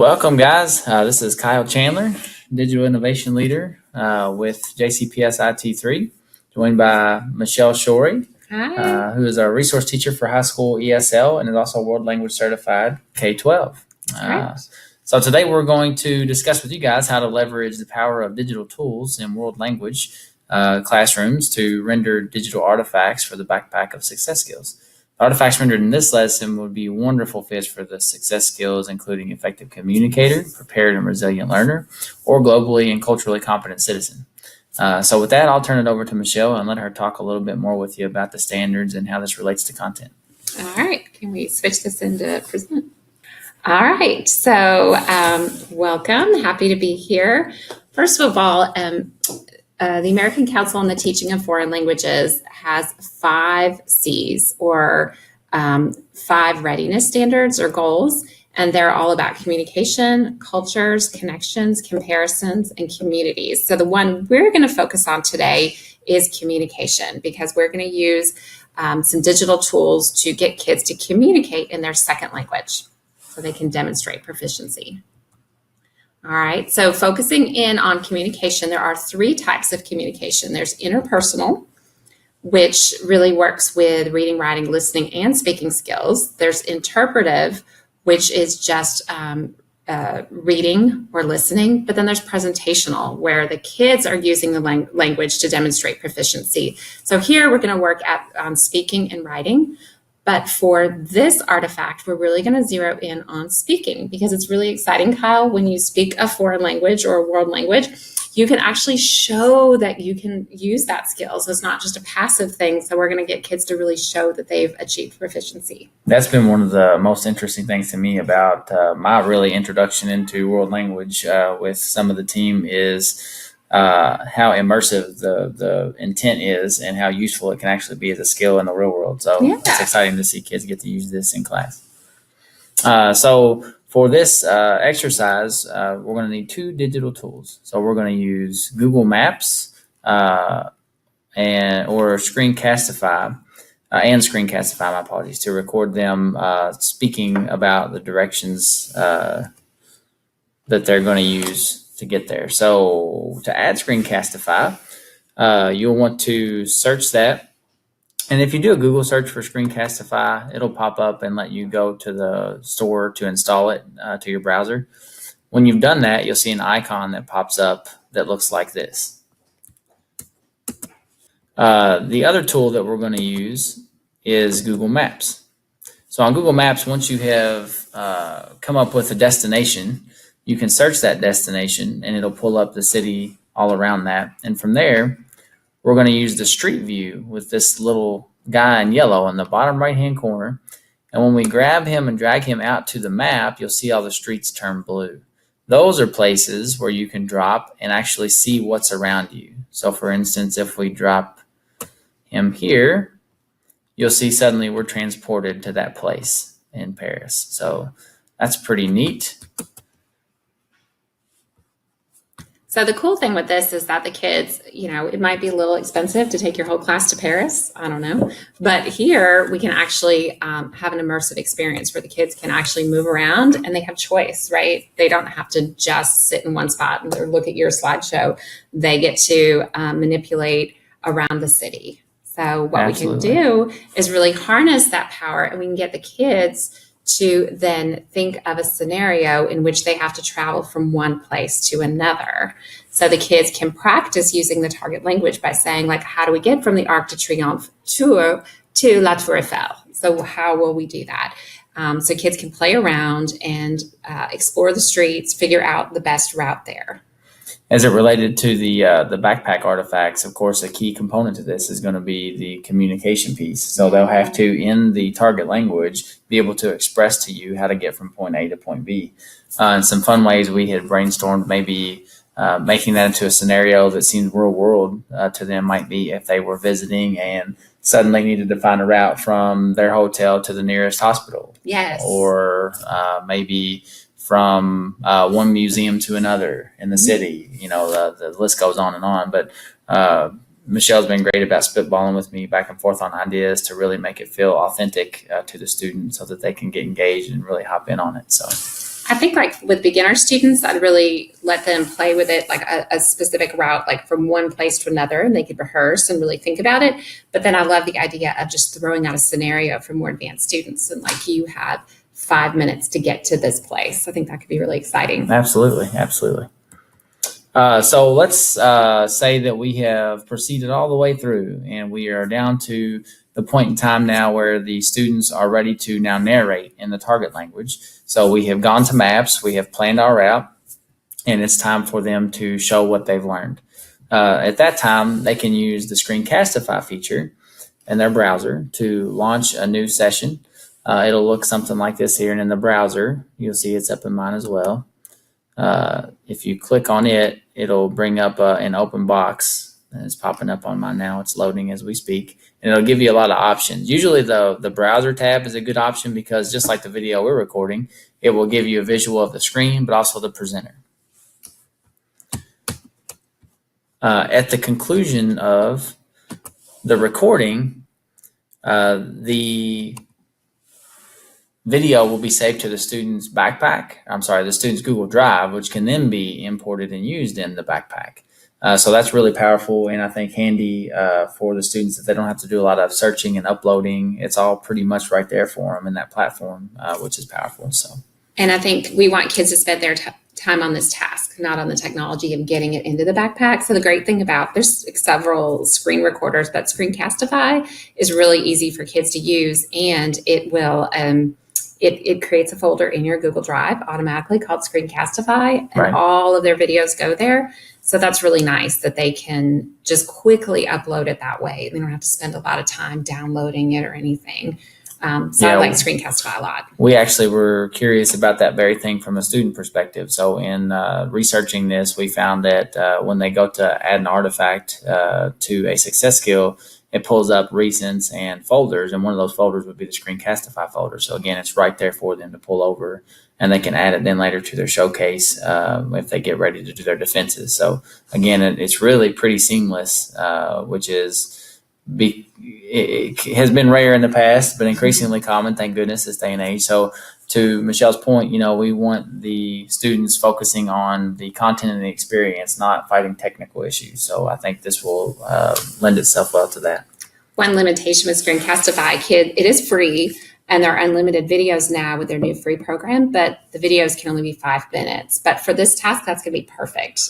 Welcome, guys. This is Kyle Chandler, Digital Innovation Leader with JCPS IT3, joined by Michelle Shorey, Hi. who is our resource teacher for high school ESL and is also World Language Certified K-12. Correct. So today we're going to discuss with you guys how to leverage the power of digital tools in world language classrooms to render digital artifacts for the backpack of success skills. Artifacts rendered in this lesson would be wonderful fits for the success skills, including effective communicator, prepared and resilient learner, or globally and culturally competent citizen. So with that, I'll turn it over to Michelle and let her talk a little bit more with you about the standards and how this relates to content. All right. Can we switch this into present? All right. So welcome. Happy to be here. First of all, the American Council on the Teaching of Foreign Languages has 5 C's or 5 readiness standards or goals, and they're all about communication, cultures, connections, comparisons, and communities. So the one we're going to focus on today is communication, because we're going to use some digital tools to get kids to communicate in their second language so they can demonstrate proficiency. All right, so focusing in on communication, there are 3 types of communication. There's interpersonal, which really works with reading, writing, listening, and speaking skills. There's interpretive, which is just reading or listening. But then there's presentational, where the kids are using the language to demonstrate proficiency. So here we're going to work at speaking and writing. But for this artifact, we're really going to zero in on speaking, because it's really exciting, Kyle. When you speak a foreign language or a world language, you can actually show that you can use that skill. So it's not just a passive thing. So we're going to get kids to really show that they've achieved proficiency. That's been one of the most interesting things to me about my really introduction into world language with some of the team is how immersive the intent is and how useful it can actually be as a skill in the real world. So It's exciting to see kids get to use this in class. So for this exercise, we're going to need 2 digital tools. So we're going to use Google Maps or Screencastify and Screencastify, my apologies, to record them speaking about the directions that they're going to use to get there. So to add Screencastify, you'll want to search that. And if you do a Google search for Screencastify, it'll pop up and let you go to the store to install it to your browser. When you've done that, you'll see an icon that pops up that looks like this. The other tool that we're going to use is Google Maps. So on Google Maps, once you have come up with a destination, you can search that destination and it'll pull up the city all around that. And from there, we're going to use the street view with this little guy in yellow in the bottom right-hand corner. And when we grab him and drag him out to the map, you'll see all the streets turn blue. Those are places where you can drop and actually see what's around you. So for instance, if we drop him here, you'll see suddenly we're transported to that place in Paris. So that's pretty neat. So the cool thing with this is that the kids, it might be a little expensive to take your whole class to Paris. I don't know. But here we can actually have an immersive experience where the kids can actually move around and they have choice, right? They don't have to just sit in one spot or look at your slideshow. They get to manipulate around the city. So what Absolutely. we can do is really harness that power, and we can get the kids to then think of a scenario in which they have to travel from one place to another. So the kids can practice using the target language by saying, like, how do we get from the Arc de Triomphe to La Tour Eiffel? So how will we do that? So kids can play around and explore the streets, figure out the best route there. As it related to the backpack artifacts, of course, a key component to this is going to be the communication piece. So they'll have to, in the target language, be able to express to you how to get from point A to point B. And some fun ways we had brainstormed, maybe making that into a scenario that seems real world to them might be if they were visiting and suddenly needed to find a route from their hotel to the nearest hospital. Yes. Or maybe from one museum to another in the city. The list goes on and on. But Michelle's been great about spitballing with me back and forth on ideas to really make it feel authentic to the student so that they can get engaged and really hop in on it. So I think like with beginner students, I'd really let them play with it like a specific route, like from one place to another, and they could rehearse and really think about it. But then I love the idea of just throwing out a scenario for more advanced students, and like you have 5 minutes to get to this place. I think that could be really exciting. Absolutely. So let's say that we have proceeded all the way through and we are down to the point in time now where the students are ready to now narrate in the target language. So we have gone to maps, we have planned our route, and it's time for them to show what they've learned. At that time, they can use the Screencastify feature in their browser to launch a new session. It'll look something like this here, and in the browser, you'll see it's up in mine as well. If you click on it, it'll bring up an open box. And it's popping up on mine now. It's loading as we speak. And it'll give you a lot of options. Usually the browser tab is a good option because just like the video we're recording, it will give you a visual of the screen, but also the presenter. At the conclusion of the recording, the video will be saved to the student's the student's Google Drive, which can then be imported and used in the backpack. So that's really powerful and I think handy for the students that they don't have to do a lot of searching and uploading. It's all pretty much right there for them in that platform, which is powerful. So, and I think we want kids to spend their time on this task, not on the technology of getting it into the backpack. So the great thing about there's several screen recorders, but Screencastify is really easy for kids to use, and it will it creates a folder in your Google Drive automatically called Screencastify, and all of their videos go there. So that's really nice that they can just quickly upload it that way. They don't have to spend a lot of time downloading it or anything. So I like Screencastify a lot. We actually were curious about that very thing from a student perspective. So in researching this, we found that when they go to add an artifact to a success skill, it pulls up recents and folders, and one of those folders would be the Screencastify folder. So again, it's right there for them to pull over, and they can add it then later to their showcase if they get ready to do their defenses. So again, it's really pretty seamless, which is it has been rare in the past, but increasingly common, thank goodness, this day and age. So to Michelle's point, we want the students focusing on the content and the experience, not fighting technical issues. So I think this will lend itself well to that. One limitation with Screencastify, it is free, and there are unlimited videos now with their new free program, but the videos can only be 5 minutes. But for this task, that's going to be perfect.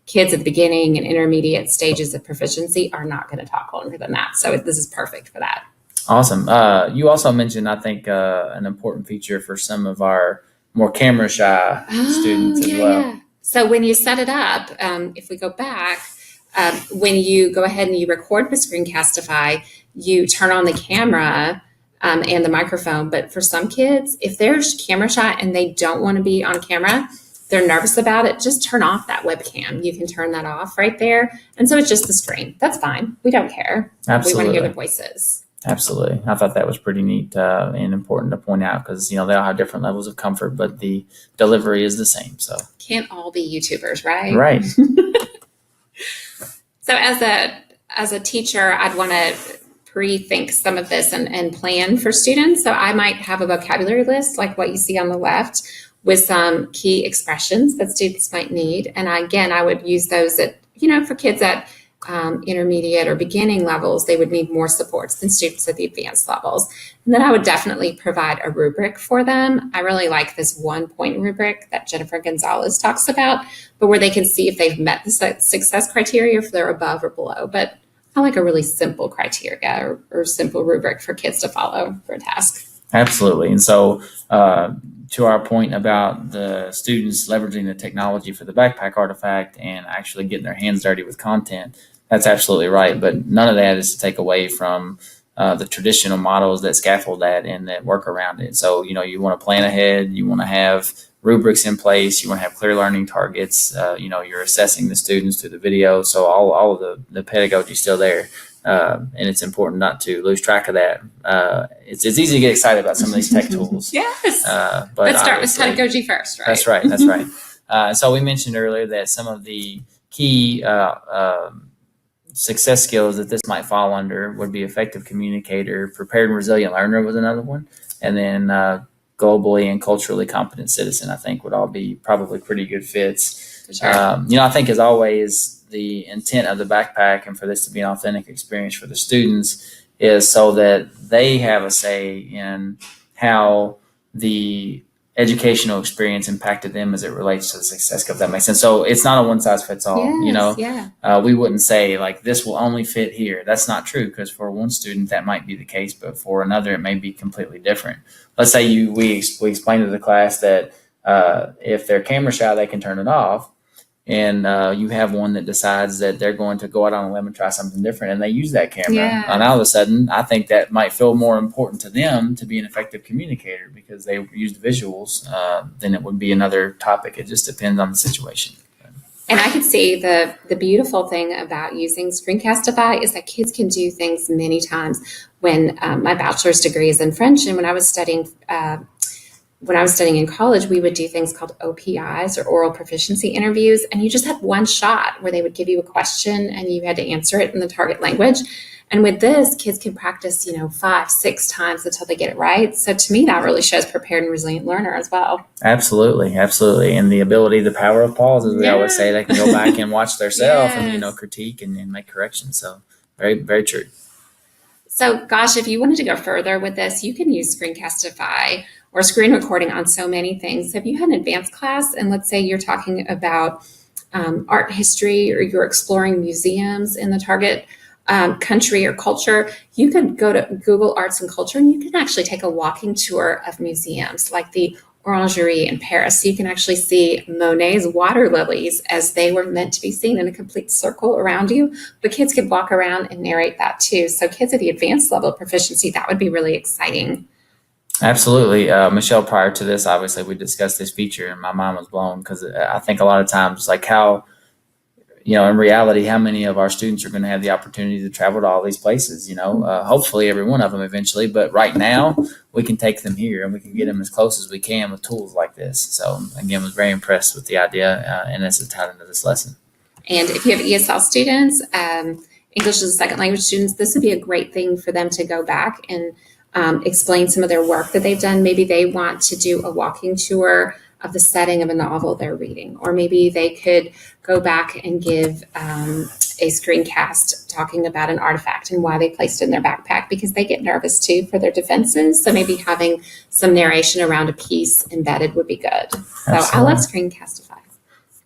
Kids at the beginning and intermediate stages of proficiency are not going to talk longer than that. So this is perfect for that. Awesome. You also mentioned, I think, an important feature for some of our more camera shy students as well. Yeah. So when you set it up, if we go back, when you go ahead and you record with Screencastify, you turn on the camera and the microphone. But for some kids, if they're camera shy and they don't want to be on camera, they're nervous about it, just turn off that webcam. You can turn that off right there. And so it's just the screen. That's fine. We don't care. Absolutely. We want to hear their voices. Absolutely. I thought that was pretty neat and important to point out because, they all have different levels of comfort, but the delivery is the same. So can't all be YouTubers, right? Right. So as a teacher, I'd want to pre-think some of this and plan for students. So I might have a vocabulary list like what you see on the left with some key expressions that students might need. And I would use those for kids at intermediate or beginning levels, they would need more supports than students at the advanced levels. And then I would definitely provide a rubric for them. I really like this 1-point rubric that Jennifer Gonzalez talks about, but where they can see if they've met the success criteria, if they're above or below. But I like a really simple criteria or simple rubric for kids to follow for a task. Absolutely. And so to our point about the students leveraging the technology for the backpack artifact and actually getting their hands dirty with content, that's absolutely right. But none of that is to take away from the traditional models that scaffold that and that work around it. So, you want to plan ahead, you want to have rubrics in place, you want to have clear learning targets, you're assessing the students through the video. So all of the pedagogy is still there. And it's important not to lose track of that. It's easy to get excited about some of these tech tools. Yes. But let's start with pedagogy first, right? That's right. So we mentioned earlier that some of the key success skills that this might fall under would be effective communicator, prepared and resilient learner was another one, and then globally and culturally competent citizen, I think would all be probably pretty good fits. For sure. I think as always, the intent of the backpack and for this to be an authentic experience for the students is so that they have a say in how the educational experience impacted them as it relates to the success, if that makes sense. So it's not a one size fits all. We wouldn't say like this will only fit here. That's not true, because for one student that might be the case, but for another it may be completely different. Let's say we explain to the class that if they're camera shy, they can turn it off. And you have one that decides that they're going to go out on a limb and try something different, and they use that camera. Yeah. And all of a sudden, I think that might feel more important to them to be an effective communicator because they used visuals than it would be another topic. It just depends on the situation. And I could see the beautiful thing about using Screencastify is that kids can do things many times. When my bachelor's degree is in French, and when I was studying in college, we would do things called OPIs, or oral proficiency interviews. And you just had one shot where they would give you a question and you had to answer it in the target language. And with this, kids can practice, 5-6 times until they get it right. So to me, that really shows prepared and resilient learner as well. Absolutely. Absolutely. And the power of pause, as we always say, they can go back and watch themselves and, critique and make corrections. So very, very true. So gosh, if you wanted to go further with this, you can use Screencastify or screen recording on so many things. So if you had an advanced class, and let's say you're talking about art history, or you're exploring museums in the target country or culture, you could go to Google Arts and Culture, and you can actually take a walking tour of museums like the Orangerie in Paris. So you can actually see Monet's water lilies as they were meant to be seen in a complete circle around you. But kids could walk around and narrate that too. So kids at the advanced level of proficiency, that would be really exciting. Absolutely. Michelle, prior to this, obviously we discussed this feature and my mind was blown, because I think a lot of times, like how, in reality, how many of our students are going to have the opportunity to travel to all these places, hopefully every one of them eventually. But right now we can take them here and we can get them as close as we can with tools like this. So again, I was very impressed with the idea and as it tied into this lesson. And if you have ESL students, English as a second language students, this would be a great thing for them to go back and explain some of their work that they've done. Maybe they want to do a walking tour of the setting of a novel they're reading, or maybe they could go back and give a screencast talking about an artifact and why they placed it in their backpack, because they get nervous too for their defenses. So maybe having some narration around a piece embedded would be good. So I love Screencastify.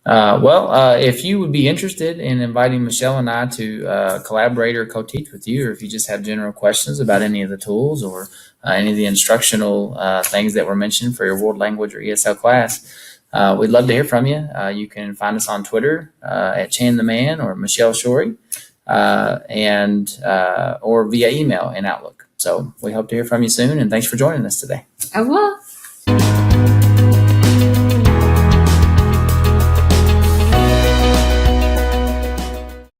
If you would be interested in inviting Michelle and I to collaborate or co-teach with you, or if you just have general questions about any of the tools or any of the instructional things that were mentioned for your world language or ESL class, we'd love to hear from you. You can find us on Twitter at Chan the Man or Michelle Shorey, or via email in Outlook. So we hope to hear from you soon, and thanks for joining us today. I will.